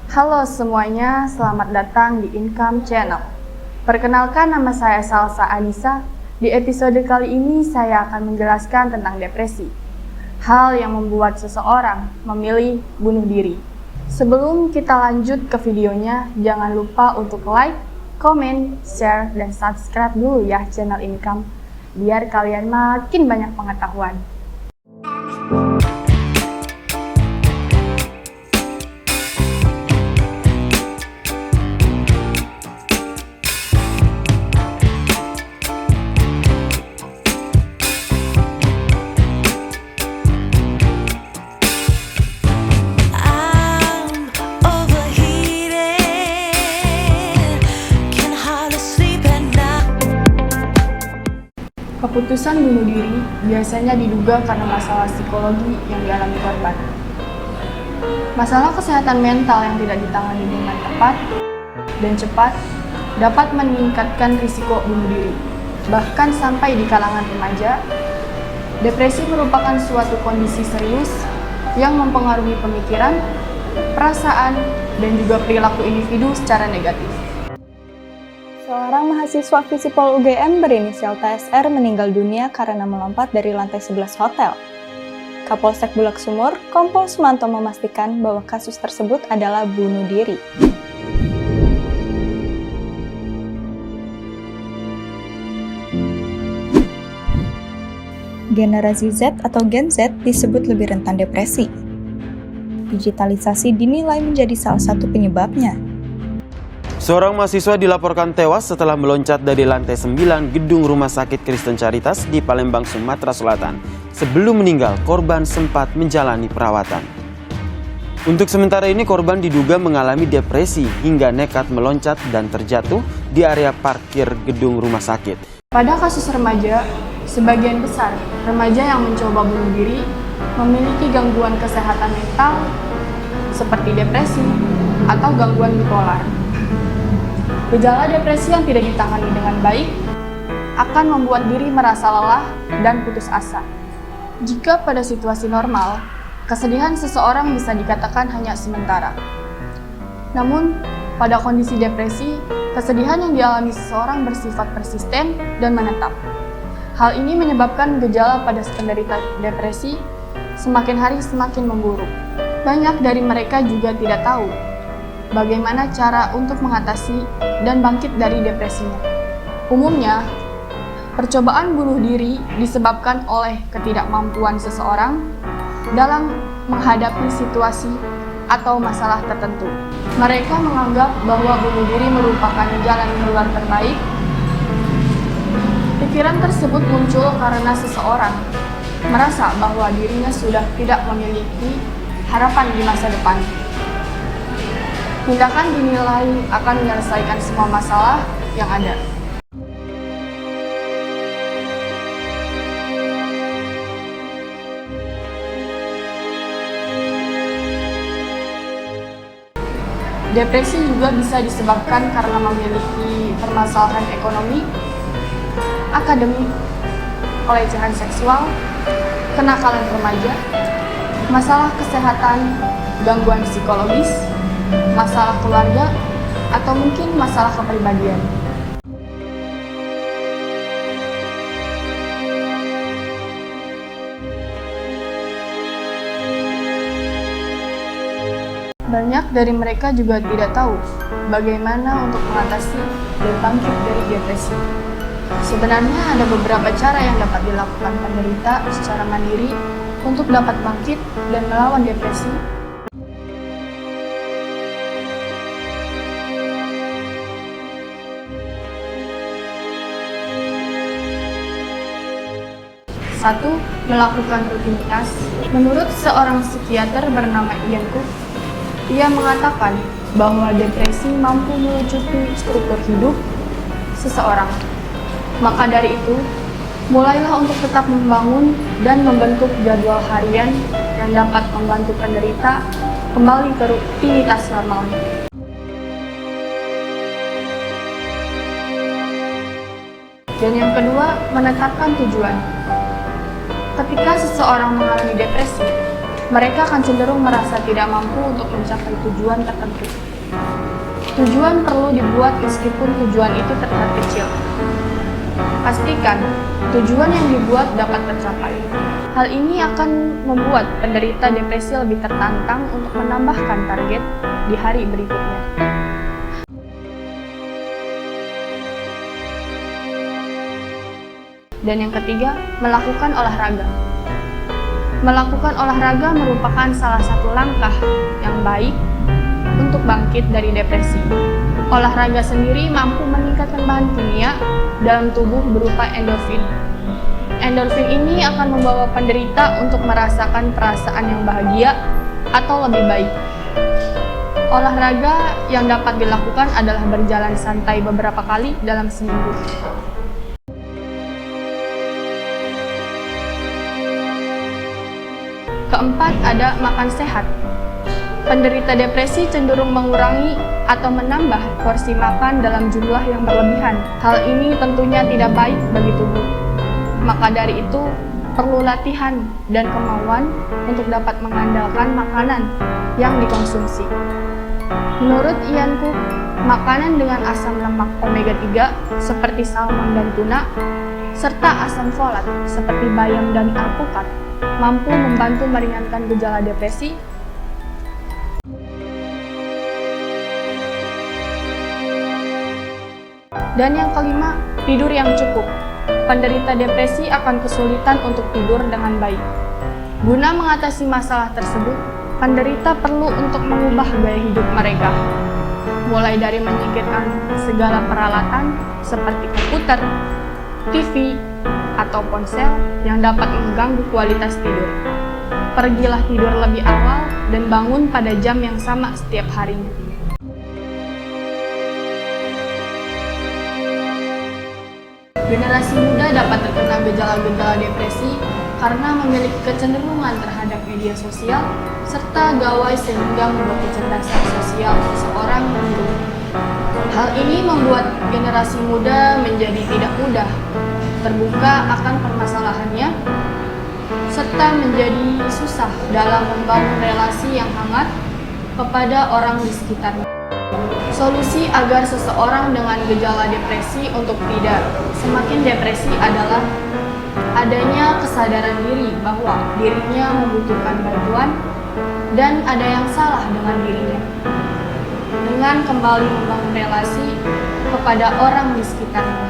Halo semuanya, selamat datang di Income Channel. Perkenalkan, nama saya Salsa Anissa. Di episode kali ini saya akan menjelaskan tentang depresi. Hal yang membuat seseorang memilih bunuh diri. Sebelum kita lanjut ke videonya, jangan lupa untuk like, komen, share, dan subscribe dulu ya channel Income, biar kalian makin banyak pengetahuan. Keputusan bunuh diri biasanya diduga karena masalah psikologi yang dialami korban. Masalah kesehatan mental yang tidak ditangani dengan tepat dan cepat dapat meningkatkan risiko bunuh diri. Bahkan sampai di kalangan remaja, depresi merupakan suatu kondisi serius yang mempengaruhi pemikiran, perasaan, dan juga perilaku individu secara negatif. Seorang mahasiswa Visipol UGM berinisial TSR meninggal dunia karena melompat dari lantai 11 hotel. Kapolsek Bulak Sumur, Kompol Sumanto memastikan bahwa kasus tersebut adalah bunuh diri. Generasi Z atau Gen Z disebut lebih rentan depresi. Digitalisasi dinilai menjadi salah satu penyebabnya. Seorang mahasiswa dilaporkan tewas setelah meloncat dari lantai 9 gedung Rumah Sakit Kristen Caritas di Palembang, Sumatera Selatan. Sebelum meninggal, korban sempat menjalani perawatan. Untuk sementara ini, korban diduga mengalami depresi hingga nekat meloncat dan terjatuh di area parkir gedung rumah sakit. Pada kasus remaja, sebagian besar remaja yang mencoba bunuh diri memiliki gangguan kesehatan mental seperti depresi atau gangguan bipolar. Gejala depresi yang tidak ditangani dengan baik akan membuat diri merasa lelah dan putus asa. Jika pada situasi normal, kesedihan seseorang bisa dikatakan hanya sementara. Namun, pada kondisi depresi, kesedihan yang dialami seseorang bersifat persisten dan menetap. Hal ini menyebabkan gejala pada penderita depresi semakin hari semakin memburuk. Banyak dari mereka juga tidak tahu bagaimana cara untuk mengatasi dan bangkit dari depresinya. Umumnya, percobaan bunuh diri disebabkan oleh ketidakmampuan seseorang dalam menghadapi situasi atau masalah tertentu. Mereka menganggap bahwa bunuh diri merupakan jalan keluar terbaik. Pikiran tersebut muncul karena seseorang merasa bahwa dirinya sudah tidak memiliki harapan di masa depan. Tindakan dinilai akan menyelesaikan semua masalah yang ada. Depresi juga bisa disebabkan karena memiliki permasalahan ekonomi, akademik, pelecehan seksual, kenakalan remaja, masalah kesehatan, gangguan psikologis, masalah keluarga, atau mungkin masalah kepribadian. Banyak dari mereka juga tidak tahu bagaimana untuk mengatasi dan bangkit dari depresi. Sebenarnya ada beberapa cara yang dapat dilakukan penderita secara mandiri untuk dapat bangkit dan melawan depresi. Satu, melakukan rutinitas. Menurut seorang psikiater bernama Ian Cook, ia mengatakan bahwa depresi mampu melucuti struktur hidup seseorang. Maka dari itu, mulailah untuk tetap membangun dan membentuk jadwal harian yang dapat membantu penderita kembali ke rutinitas normalnya. Dan yang kedua, menetapkan tujuan. Ketika seseorang mengalami depresi, Mereka akan cenderung merasa tidak mampu untuk mencapai tujuan tertentu. Tujuan perlu dibuat meskipun tujuan itu terlihat kecil. Pastikan tujuan yang dibuat dapat tercapai. Hal ini akan membuat penderita depresi lebih tertantang untuk menambahkan target di hari berikutnya. Dan yang ketiga, melakukan olahraga. Melakukan olahraga merupakan salah satu langkah yang baik untuk bangkit dari depresi. Olahraga sendiri mampu meningkatkan bahan kimia dalam tubuh berupa endorfin. Endorfin ini akan membawa penderita untuk merasakan perasaan yang bahagia atau lebih baik. Olahraga yang dapat dilakukan adalah berjalan santai beberapa kali dalam seminggu. Keempat, ada makan sehat. Penderita depresi cenderung mengurangi atau menambah porsi makan dalam jumlah yang berlebihan. Hal ini tentunya tidak baik bagi tubuh. Maka dari itu, perlu latihan dan kemauan untuk dapat mengandalkan makanan yang dikonsumsi. Menurut Ian Cook, makanan dengan asam lemak omega 3 seperti salmon dan tuna, serta asam folat seperti bayam dan alpukat mampu membantu meringankan gejala depresi. Dan yang kelima, tidur yang cukup. Penderita depresi akan kesulitan untuk tidur dengan baik. Guna mengatasi masalah tersebut, penderita perlu untuk mengubah gaya hidup mereka, mulai dari menyingkirkan segala peralatan seperti komputer, TV, atau ponsel yang dapat mengganggu kualitas tidur. Pergilah tidur lebih awal dan bangun pada jam yang sama setiap harinya. Generasi muda dapat terkena gejala-gejala depresi karena memiliki kecenderungan terhadap media sosial serta gawai sehingga membuat kecerdasan sosial seseorang menurun. Hal ini membuat generasi muda menjadi tidak mudah terbuka akan permasalahannya serta menjadi susah dalam membangun relasi yang hangat kepada orang di sekitarnya. Solusi agar seseorang dengan gejala depresi untuk tidak semakin depresi adalah adanya kesadaran diri bahwa dirinya membutuhkan bantuan dan ada yang salah dengan dirinya. Dengan kembali membangun relasi kepada orang di sekitarnya.